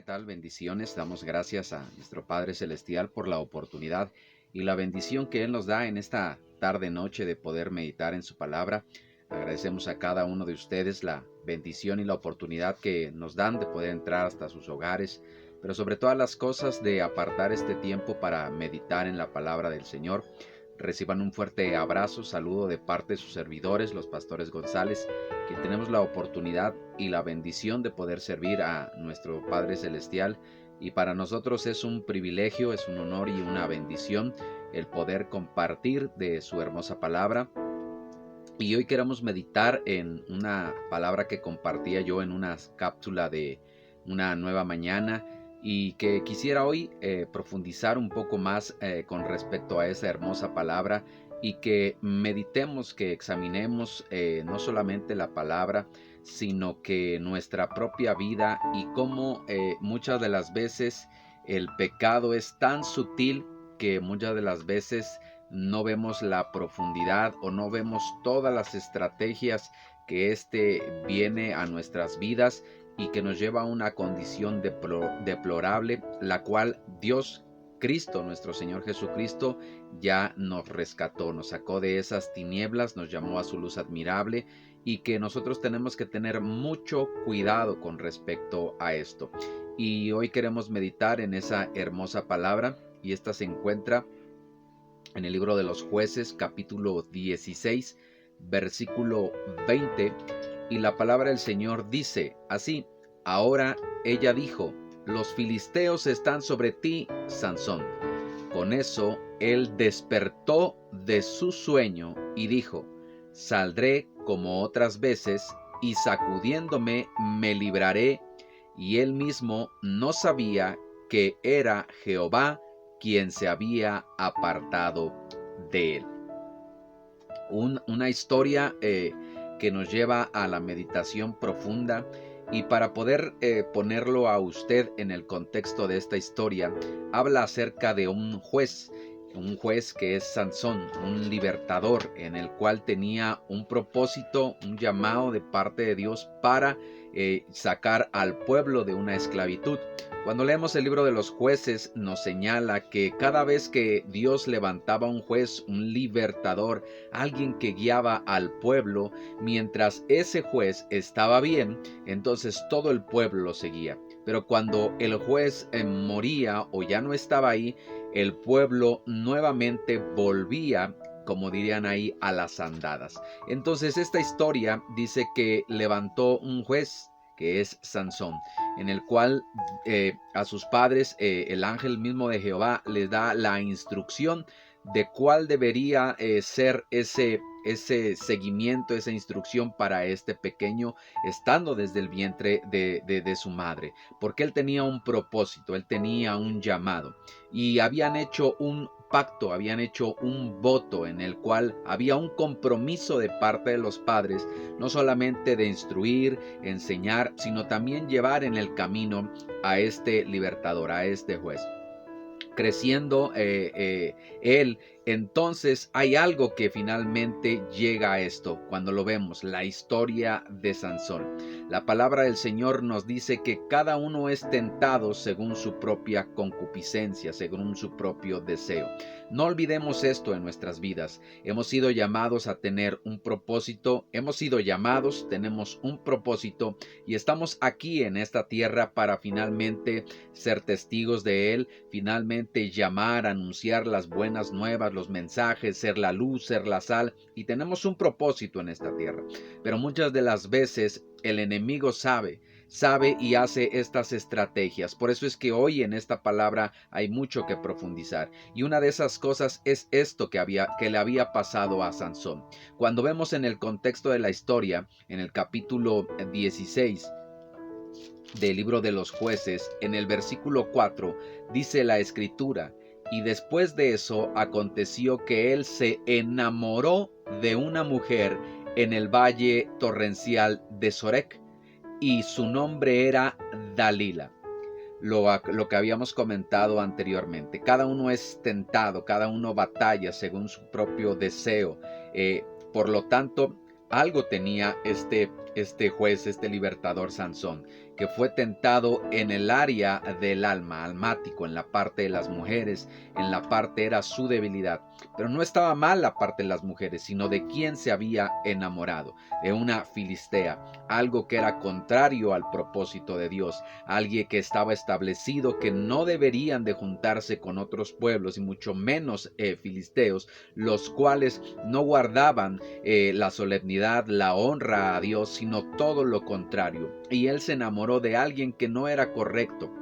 tal? Bendiciones. Damos gracias a nuestro Padre Celestial por la oportunidad y la bendición que Él nos da en esta tarde-noche de poder meditar en su palabra. Agradecemos a cada uno de ustedes la bendición y la oportunidad que nos dan de poder entrar hasta sus hogares, pero sobre todas las cosas de apartar este tiempo para meditar en la palabra del Señor. Reciban un fuerte abrazo, saludo de parte de sus servidores, los pastores González, que tenemos la oportunidad y la bendición de poder servir a nuestro Padre Celestial. Y para nosotros es un privilegio, es un honor y una bendición el poder compartir de su hermosa palabra. Y hoy queremos meditar en una palabra que compartía yo en una cápsula de una nueva mañana y que quisiera hoy profundizar un poco más con respecto a esa hermosa palabra y que meditemos, que examinemos no solamente la palabra, sino que nuestra propia vida y cómo muchas de las veces el pecado es tan sutil que muchas de las veces no vemos la profundidad o no vemos todas las estrategias que viene a nuestras vidas y que nos lleva a una condición deplorable, la cual Dios Cristo, nuestro Señor Jesucristo, ya nos rescató, nos sacó de esas tinieblas, nos llamó a su luz admirable y que nosotros tenemos que tener mucho cuidado con respecto a esto. Y hoy queremos meditar en esa hermosa palabra y esta se encuentra en el libro de los Jueces, capítulo 16, versículo 20, y la palabra del Señor dice así: ahora ella dijo, los filisteos están sobre ti, Sansón. Con eso él despertó de su sueño y dijo, saldré como otras veces y sacudiéndome me libraré. Y él mismo no sabía que era Jehová quien se había apartado de él. Una historia que nos lleva a la meditación profunda, y para poder ponerlo a usted en el contexto de esta historia, habla acerca de un juez que es Sansón, un libertador en el cual tenía un propósito, un llamado de parte de Dios para sacar al pueblo de una esclavitud. Cuando leemos el libro de los Jueces, nos señala que cada vez que Dios levantaba un juez, un libertador, alguien que guiaba al pueblo, mientras ese juez estaba bien, entonces todo el pueblo lo seguía. Pero cuando el juez moría o ya no estaba ahí, el pueblo nuevamente volvía, como dirían ahí, a las andadas. Entonces esta historia dice que levantó un juez, que es Sansón, en el cual a sus padres el ángel mismo de Jehová les da la instrucción de cuál debería ser ese seguimiento, esa instrucción para este pequeño, estando desde el vientre de su madre, porque él tenía un propósito, él tenía un llamado, y habían hecho un pacto, habían hecho un voto en el cual había un compromiso de parte de los padres, no solamente de instruir, enseñar, sino también llevar en el camino a este libertador, a este juez. Creciendo él, entonces hay algo que finalmente llega a esto cuando lo vemos, la historia de Sansón. La palabra del Señor nos dice que cada uno es tentado según su propia concupiscencia, según su propio deseo. No olvidemos esto en nuestras vidas. Hemos sido llamados a tener un propósito, hemos sido llamados, tenemos un propósito y estamos aquí en esta tierra para finalmente ser testigos de él, finalmente llamar, anunciar las buenas nuevas, los mensajes, ser la luz, ser la sal, y tenemos un propósito en esta tierra. Pero muchas de las veces el enemigo sabe y hace estas estrategias. Por eso es que hoy en esta palabra hay mucho que profundizar. Y una de esas cosas es esto que le había pasado a Sansón. Cuando vemos en el contexto de la historia, en el capítulo 16, del libro de los Jueces, en el versículo 4, dice la escritura: y después de eso aconteció que él se enamoró de una mujer en el valle torrencial de Sorek, y su nombre era Dalila. Lo que habíamos comentado anteriormente, cada uno es tentado, cada uno batalla según su propio deseo. Por lo tanto, algo tenía este juez, este libertador Sansón, que fue tentado en el área del alma, almático, en la parte de las mujeres, en la parte era su debilidad. Pero no estaba mal la parte de las mujeres, sino de quién se había enamorado, de una filistea, algo que era contrario al propósito de Dios, alguien que estaba establecido que no deberían de juntarse con otros pueblos y mucho menos filisteos, los cuales no guardaban la solemnidad, la honra a Dios, sino todo lo contrario. Y él se enamoró de alguien que no era correcto.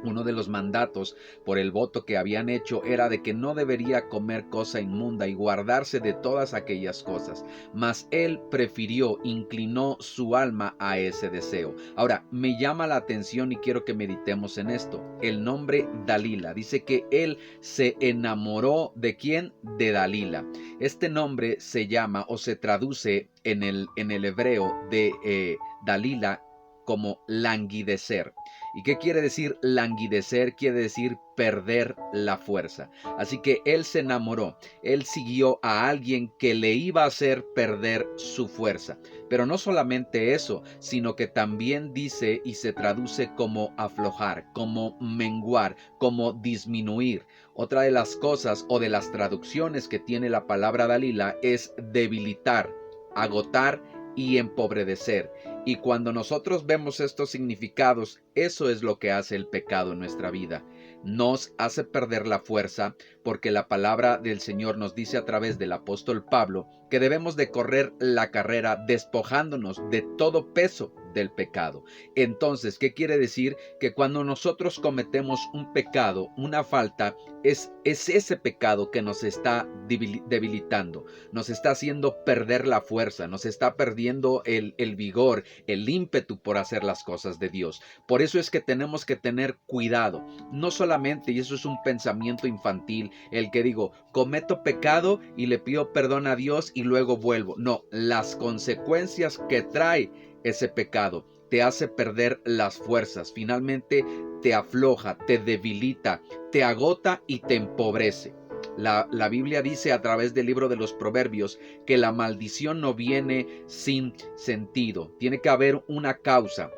Uno de los mandatos por el voto que habían hecho era de que no debería comer cosa inmunda y guardarse de todas aquellas cosas. Mas él prefirió, inclinó su alma a ese deseo. Ahora, me llama la atención y quiero que meditemos en esto. El nombre Dalila dice que él se enamoró ¿de quién? De Dalila. Este nombre se llama o se traduce en el hebreo de Dalila como languidecer. ¿Y qué quiere decir languidecer? Quiere decir perder la fuerza. Así que él se enamoró, él siguió a alguien que le iba a hacer perder su fuerza. Pero no solamente eso, sino que también dice y se traduce como aflojar, como menguar, como disminuir. Otra de las cosas o de las traducciones que tiene la palabra Dalila es debilitar, agotar y empobrecer. Y cuando nosotros vemos estos significados, eso es lo que hace el pecado en nuestra vida. Nos hace perder la fuerza, porque la palabra del Señor nos dice a través del apóstol Pablo que debemos de correr la carrera despojándonos de todo peso del pecado. Entonces, ¿qué quiere decir? Que cuando nosotros cometemos un pecado, una falta, es ese pecado que nos está debilitando, nos está haciendo perder la fuerza, nos está perdiendo el vigor, el ímpetu por hacer las cosas de Dios. Por eso es que tenemos que tener cuidado, no solamente, y eso es un pensamiento infantil, el que digo, cometo pecado y le pido perdón a Dios y luego vuelvo. No, las consecuencias que trae ese pecado te hace perder las fuerzas, finalmente te afloja, te debilita, te agota y te empobrece. La Biblia dice a través del libro de los Proverbios que la maldición no viene sin sentido, tiene que haber una causa.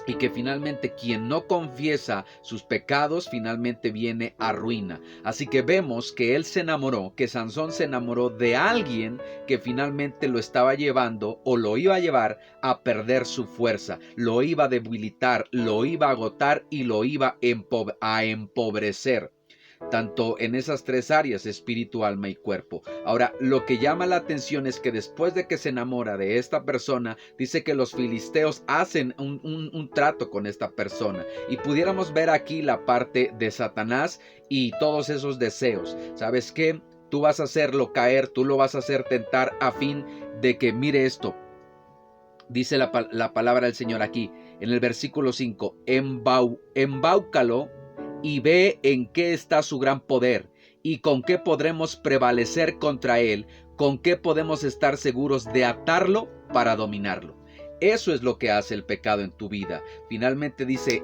Y que finalmente quien no confiesa sus pecados finalmente viene a ruina. Así que vemos que él se enamoró, que Sansón se enamoró de alguien que finalmente lo estaba llevando o lo iba a llevar a perder su fuerza, lo iba a debilitar, lo iba a agotar y lo iba a empobrecer. Tanto en esas tres áreas, espíritu, alma y cuerpo. Ahora, lo que llama la atención es que después de que se enamora de esta persona, dice que los filisteos hacen un trato con esta persona. Y pudiéramos ver aquí la parte de Satanás y todos esos deseos. ¿Sabes qué? Tú vas a hacerlo caer, tú lo vas a hacer tentar a fin de que, mire esto, dice la palabra del Señor aquí, en el versículo 5, embáucalo y ve en qué está su gran poder y con qué podremos prevalecer contra él, con qué podemos estar seguros de atarlo para dominarlo. Eso es lo que hace el pecado en tu vida. Finalmente dice,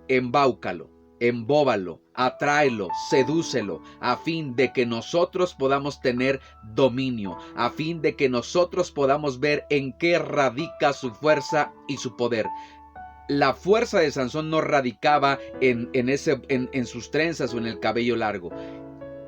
embáucalo, embóbalo, atráelo, sedúcelo, a fin de que nosotros podamos tener dominio, a fin de que nosotros podamos ver en qué radica su fuerza y su poder. La fuerza de Sansón no radicaba en sus trenzas o en el cabello largo.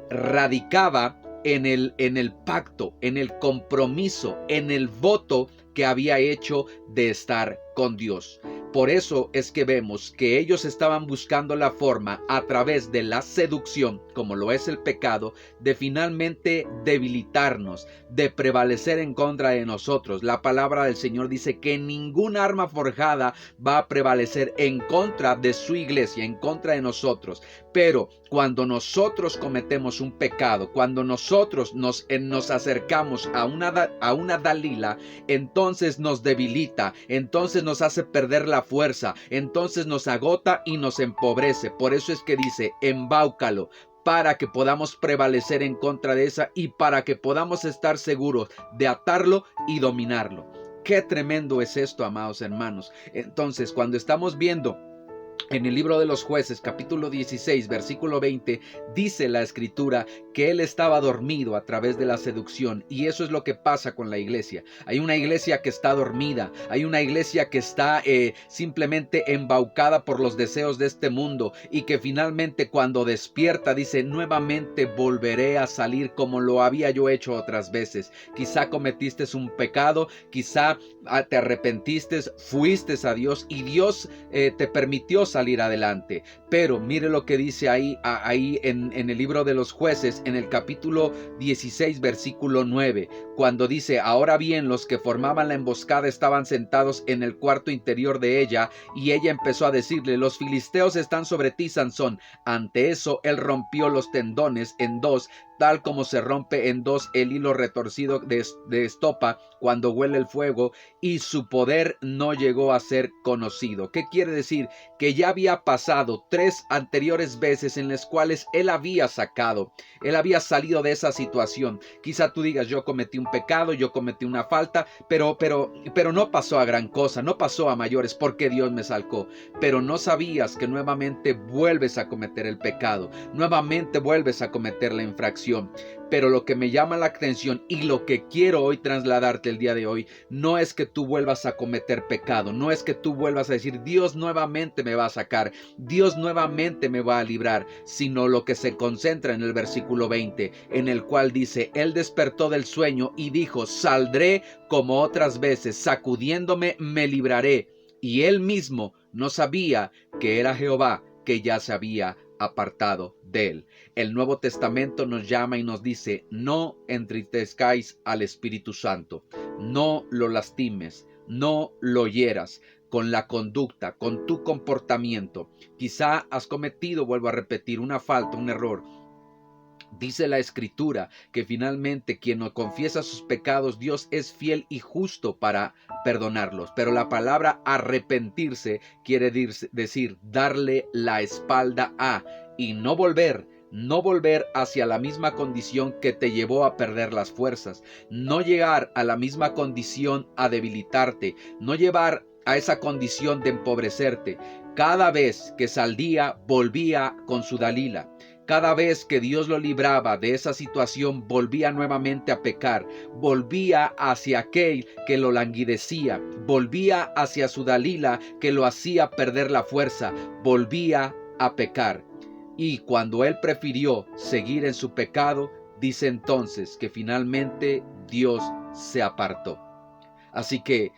Radicaba en el pacto, en el compromiso, en el voto que había hecho de estar con Dios. Por eso es que vemos que ellos estaban buscando la forma a través de la seducción, como lo es el pecado, de finalmente debilitarnos, de prevalecer en contra de nosotros. La palabra del Señor dice que ningún arma forjada va a prevalecer en contra de su iglesia, en contra de nosotros. Pero cuando nosotros cometemos un pecado, cuando nosotros nos acercamos a una Dalila, entonces nos debilita, entonces nos hace perder la fuerza, entonces nos agota y nos empobrece. Por eso es que dice, embáucalo, para que podamos prevalecer en contra de esa y para que podamos estar seguros de atarlo y dominarlo. Qué tremendo es esto, amados hermanos. Entonces, cuando estamos viendo En el libro de los Jueces, capítulo 16, versículo 20, dice la escritura que él estaba dormido a través de la seducción, y eso es lo que pasa con la iglesia. Hay una iglesia que está dormida, hay una iglesia que está simplemente embaucada por los deseos de este mundo, y que finalmente cuando despierta dice: nuevamente volveré a salir como lo había yo hecho otras veces. Quizá cometiste un pecado, quizá te arrepentiste, fuiste a Dios y Dios te permitió salir adelante. Pero mire lo que dice ahí en el libro de los Jueces, en el capítulo 16, versículo 9, cuando dice: ahora bien, los que formaban la emboscada estaban sentados en el cuarto interior de ella, y ella empezó a decirle: los filisteos están sobre ti, Sansón. Ante eso, él rompió los tendones en dos, tal como se rompe en dos el hilo retorcido de estopa cuando huele el fuego, y su poder no llegó a ser conocido. ¿Qué quiere decir? Que ya había pasado 3 anteriores veces en las cuales él había salido de esa situación. Quizá tú digas: yo cometí un pecado, yo cometí una falta, pero no pasó a gran cosa, no pasó a mayores, porque Dios me sacó. Pero no sabías que nuevamente vuelves a cometer el pecado, nuevamente vuelves a cometer la infracción. Pero lo que me llama la atención y lo que quiero hoy trasladarte el día de hoy, no es que tú vuelvas a cometer pecado, no es que tú vuelvas a decir: Dios nuevamente me va a sacar, Dios nuevamente me va a librar, sino lo que se concentra en el versículo 20, en el cual dice: él despertó del sueño y dijo: saldré como otras veces, sacudiéndome me libraré. Y él mismo no sabía que era Jehová que ya se había apartado de él. El Nuevo Testamento nos llama y nos dice: no entristezcáis al Espíritu Santo, no lo lastimes, no lo hieras con la conducta, con tu comportamiento. Quizá has cometido, vuelvo a repetir, una falta, un error. Dice la Escritura que finalmente quien no confiesa sus pecados, Dios es fiel y justo para perdonarlos. Pero la palabra arrepentirse quiere decir darle la espalda a, y no volver hacia la misma condición que te llevó a perder las fuerzas, no llegar a la misma condición a debilitarte, no llevar a esa condición de empobrecerte. Cada vez que salía, volvía con su Dalila. Cada vez que Dios lo libraba de esa situación, volvía nuevamente a pecar, volvía hacia aquel que lo languidecía, volvía hacia su Dalila que lo hacía perder la fuerza, volvía a pecar. Y cuando él prefirió seguir en su pecado, dice entonces que finalmente Dios se apartó. Así que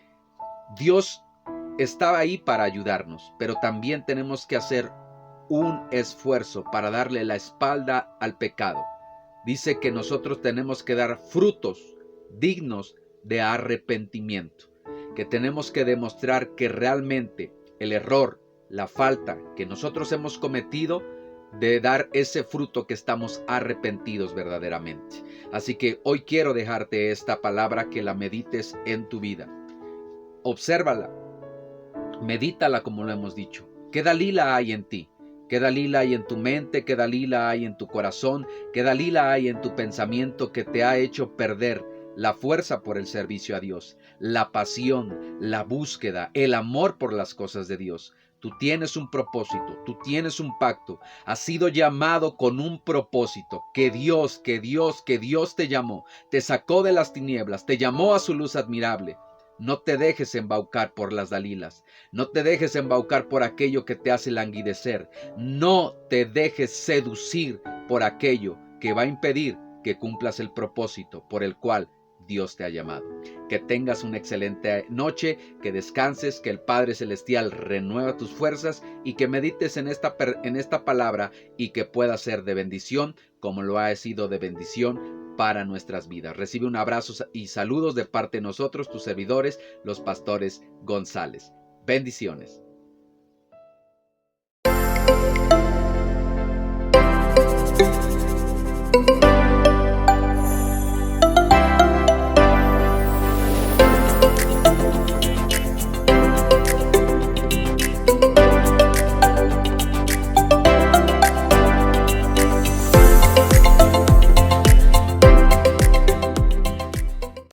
Dios estaba ahí para ayudarnos, pero también tenemos que hacer un esfuerzo para darle la espalda al pecado. Dice que nosotros tenemos que dar frutos dignos de arrepentimiento, que tenemos que demostrar que realmente el error, la falta que nosotros hemos cometido, de dar ese fruto que estamos arrepentidos verdaderamente. Así que hoy quiero dejarte esta palabra, que la medites en tu vida. Obsérvala, medítala como lo hemos dicho. ¿Qué Dalila hay en ti? ¿Qué Dalila hay en tu mente? ¿Qué Dalila hay en tu corazón? ¿Qué Dalila hay en tu pensamiento que te ha hecho perder la fuerza por el servicio a Dios, la pasión, la búsqueda, el amor por las cosas de Dios? Tú tienes un propósito, tú tienes un pacto, has sido llamado con un propósito, que Dios te llamó, te sacó de las tinieblas, te llamó a su luz admirable. No te dejes embaucar por las Dalilas. No te dejes embaucar por aquello que te hace languidecer. No te dejes seducir por aquello que va a impedir que cumplas el propósito por el cual Dios te ha llamado. Que tengas una excelente noche, que descanses, que el Padre Celestial renueva tus fuerzas y que medites en esta palabra y que pueda ser de bendición como lo ha sido de bendición para nuestras vidas. Recibe un abrazo y saludos de parte de nosotros, tus servidores, los pastores González. Bendiciones.